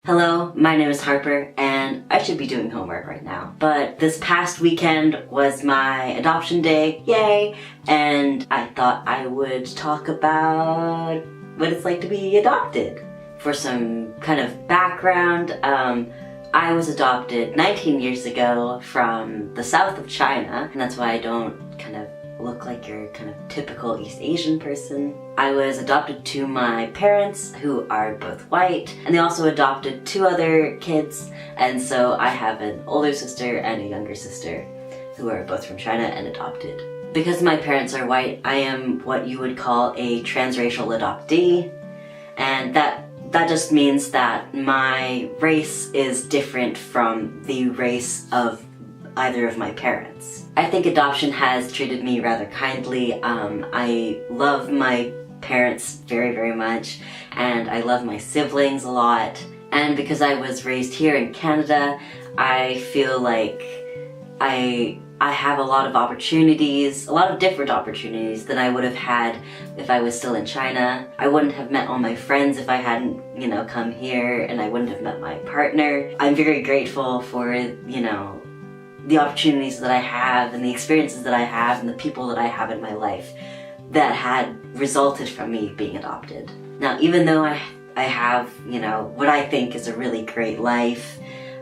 Hello, my name is Harper, and I should be doing homework right now. But this past weekend was my adoption day, yay! And I thought I would talk about what it's like to be adopted. For some kind of background, I was adopted 19 years ago from the south of China, and that's why I don't kind of look like your kind of typical East Asian person. I was adopted to my parents, who are both white, and they also adopted two other kids, and so I have an older sister and a younger sister who are both from China and adopted. Because my parents are white, I am what you would call a transracial adoptee, and that just means that my race is different from the race of either of my parents. I think adoption has treated me rather kindly. I love my parents very, very much, and I love my siblings a lot. And because I was raised here in Canada, I feel like I have a lot of opportunities, a lot of different opportunities than I would have had if I was still in China. I wouldn't have met all my friends if I hadn't, come here, and I wouldn't have met my partner. I'm very grateful for, the opportunities that I have and the experiences that I have and the people that I have in my life that had resulted from me being adopted. Now, even though I have, what I think is a really great life,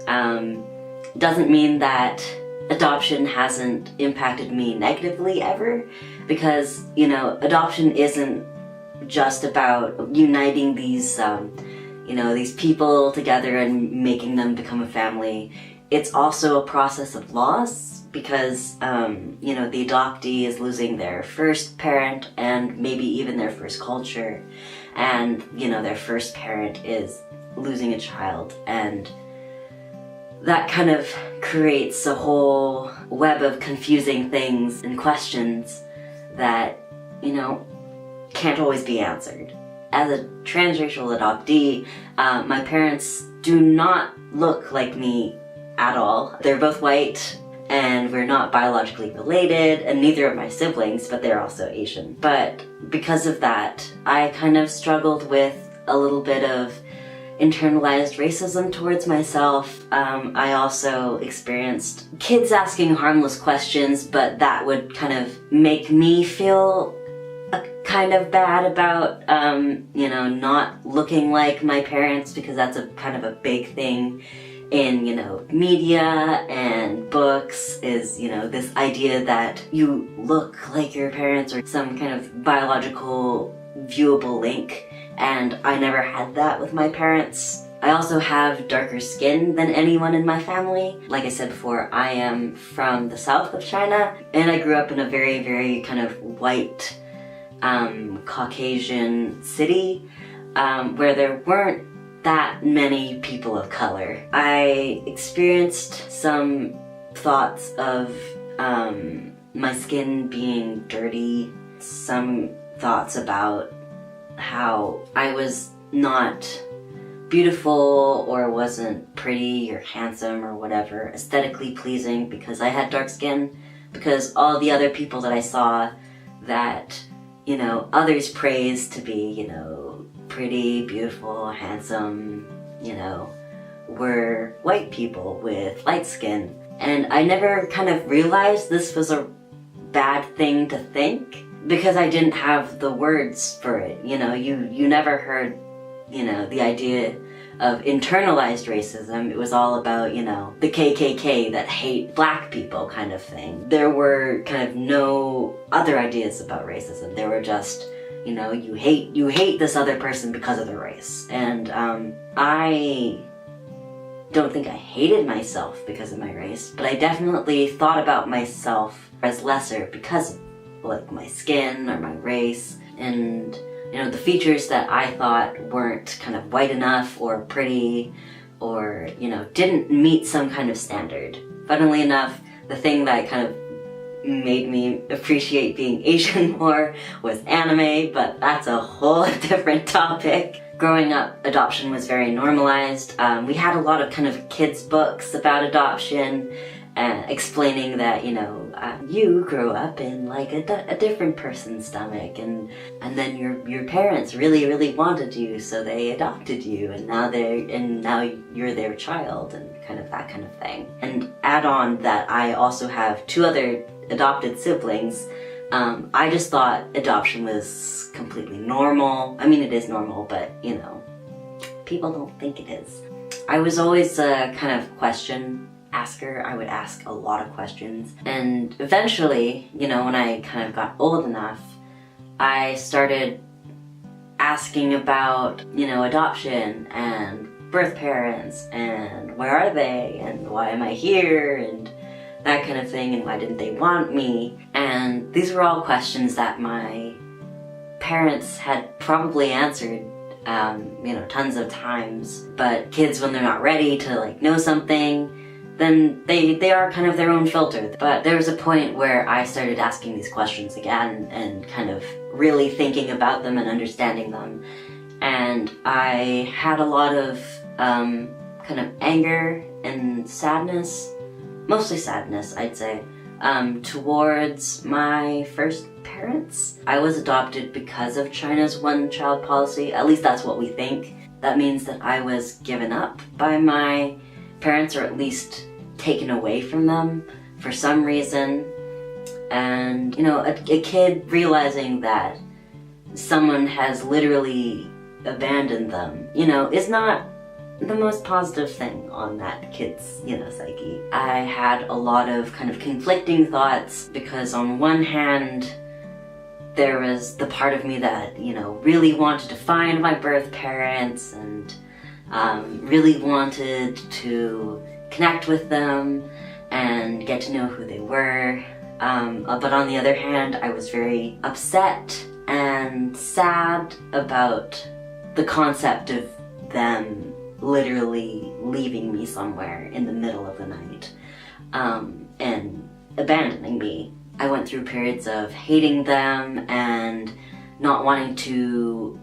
doesn't mean that adoption hasn't impacted me negatively ever, because, adoption isn't just about uniting these, these people together and making them become a family. It's also a process of loss because, the adoptee is losing their first parent and maybe even their first culture. And, their first parent is losing a child. And that kind of creates a whole web of confusing things and questions that, can't always be answered. As a transracial adoptee, my parents do not look like me at all. They're both white, and we're not biologically related, and neither are my siblings, but they're also Asian. But because of that, I kind of struggled with a little bit of internalized racism towards myself. I also experienced kids asking harmless questions, but that would kind of make me feel kind of bad about, not looking like my parents, because that's a kind of a big thing in, media and books is, this idea that you look like your parents or some kind of biological viewable link, and I never had that with my parents. I also have darker skin than anyone in my family. Like I said before, I am from the south of China, and I grew up in a very, very kind of white, Caucasian city, where there weren't that many people of color. I experienced some thoughts of my skin being dirty, some thoughts about how I was not beautiful or wasn't pretty or handsome or whatever, aesthetically pleasing because I had dark skin, because all the other people that I saw that, others praised to be, pretty, beautiful, handsome, were white people with light skin. And I never kind of realized this was a bad thing to think because I didn't have the words for it. You never heard, the idea of internalized racism. It was all about, the KKK that hate black people kind of thing. There were kind of no other ideas about racism. There were just, you hate this other person because of their race. And I don't think I hated myself because of my race, but I definitely thought about myself as lesser because of my skin or my race, and the features that I thought weren't kind of white enough or pretty or, didn't meet some kind of standard. Funnily enough, the thing that kind of made me appreciate being Asian more was anime, but that's a whole different topic. Growing up, adoption was very normalized. We had a lot of kind of kids' books about adoption, explaining that, you grew up in like a different person's stomach, and then your parents really, really wanted you, so they adopted you, and now you're their child, and kind of that kind of thing. And add on that I also have 2 other adopted siblings. I just thought adoption was completely normal. I mean, it is normal, but people don't think it is. I was always a kind of question asker. I would ask a lot of questions. And eventually, when I kind of got old enough, I started asking about, adoption and birth parents and where are they and why am I here and that kind of thing, and why didn't they want me? And these were all questions that my parents had probably answered tons of times. But kids, when they're not ready to know something, then they are kind of their own filter. But there was a point where I started asking these questions again and kind of really thinking about them and understanding them. And I had a lot of kind of anger and sadness, mostly sadness, I'd say, towards my first parents. I was adopted because of China's one-child policy. At least that's what we think. That means that I was given up by my parents, or at least taken away from them for some reason. And, a kid realizing that someone has literally abandoned them, is not the most positive thing on that kid's, psyche. I had a lot of kind of conflicting thoughts, because on one hand, there was the part of me that, really wanted to find my birth parents and really wanted to connect with them and get to know who they were. But on the other hand, I was very upset and sad about the concept of them literally leaving me somewhere in the middle of the night and abandoning me. I went through periods of hating them and not wanting to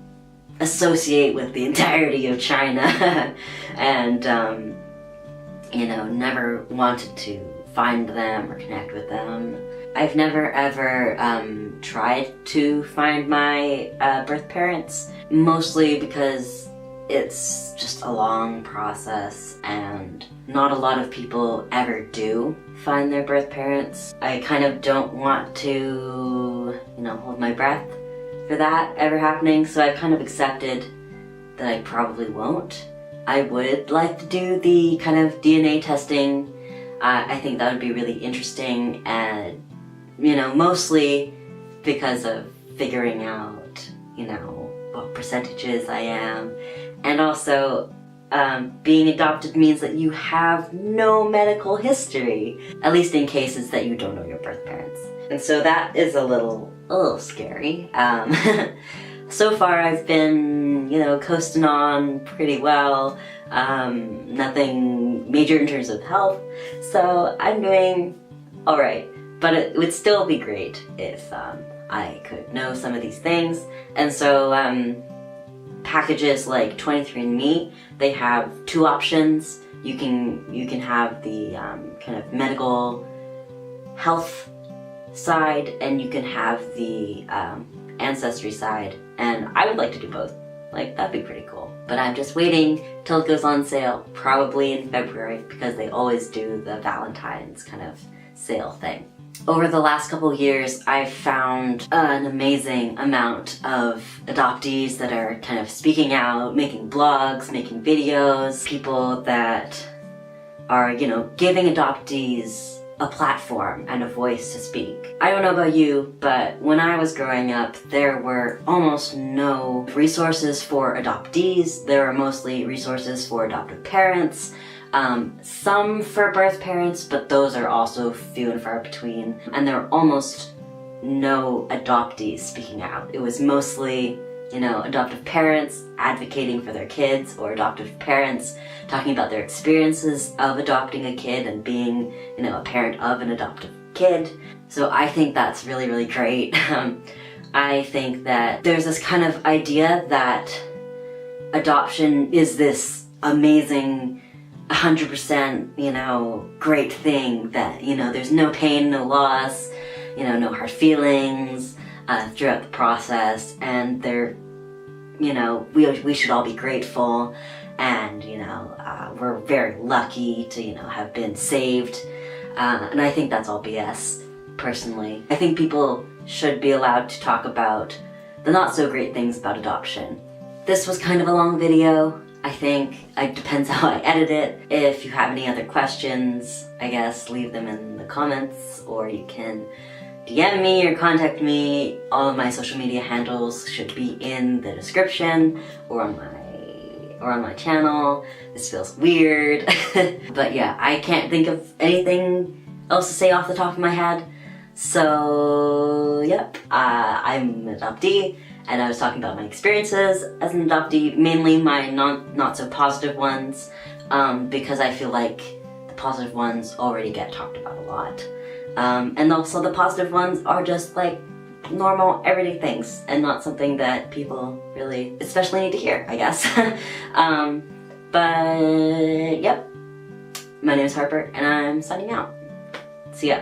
associate with the entirety of China and never wanted to find them or connect with them. I've never ever tried to find my birth parents, mostly because it's just a long process and not a lot of people ever do find their birth parents. I kind of don't want to, hold my breath for that ever happening, so I've kind of accepted that I probably won't. I would like to do the kind of DNA testing. I think that would be really interesting, and mostly because of figuring out, what percentages I am. And also, being adopted means that you have no medical history, at least in cases that you don't know your birth parents. And so that is a little scary. So far I've been, coasting on pretty well. Nothing major in terms of health. So I'm doing alright. But it would still be great if I could know some of these things. And so packages like 23andMe, they have 2 options. You can have the kind of medical health side, and you can have the ancestry side. And I would like to do both. That'd be pretty cool. But I'm just waiting till it goes on sale, probably in February, because they always do the Valentine's kind of sale thing. Over the last couple years, I've found an amazing amount of adoptees that are kind of speaking out, making blogs, making videos, people that are, giving adoptees a platform and a voice to speak. I don't know about you, but when I was growing up, there were almost no resources for adoptees. There were mostly resources for adoptive parents. Some for birth parents, but those are also few and far between. And there were almost no adoptees speaking out. It was mostly, adoptive parents advocating for their kids, or adoptive parents talking about their experiences of adopting a kid and being, a parent of an adoptive kid. So I think that's really, really great. I think that there's this kind of idea that adoption is this amazing 100%, you know, great thing that, you know, there's no pain, no loss, you know, no hard feelings throughout the process, and they're, you know, we should all be grateful, and, you know, we're very lucky to, you know, have been saved, and I think that's all BS, personally. I think people should be allowed to talk about the not so great things about adoption. This was kind of a long video. I think it depends how I edit it. If you have any other questions, I guess leave them in the comments, or you can DM me or contact me. All of my social media handles should be in the description or on my channel. This feels weird. But yeah, I can't think of anything else to say off the top of my head. So yep, I'm an adoptee, and I was talking about my experiences as an adoptee, mainly my not so positive ones, because I feel like the positive ones already get talked about a lot. And also the positive ones are just like normal everyday things and not something that people really especially need to hear, I guess. But yep, my name is Harper and I'm signing out. See ya.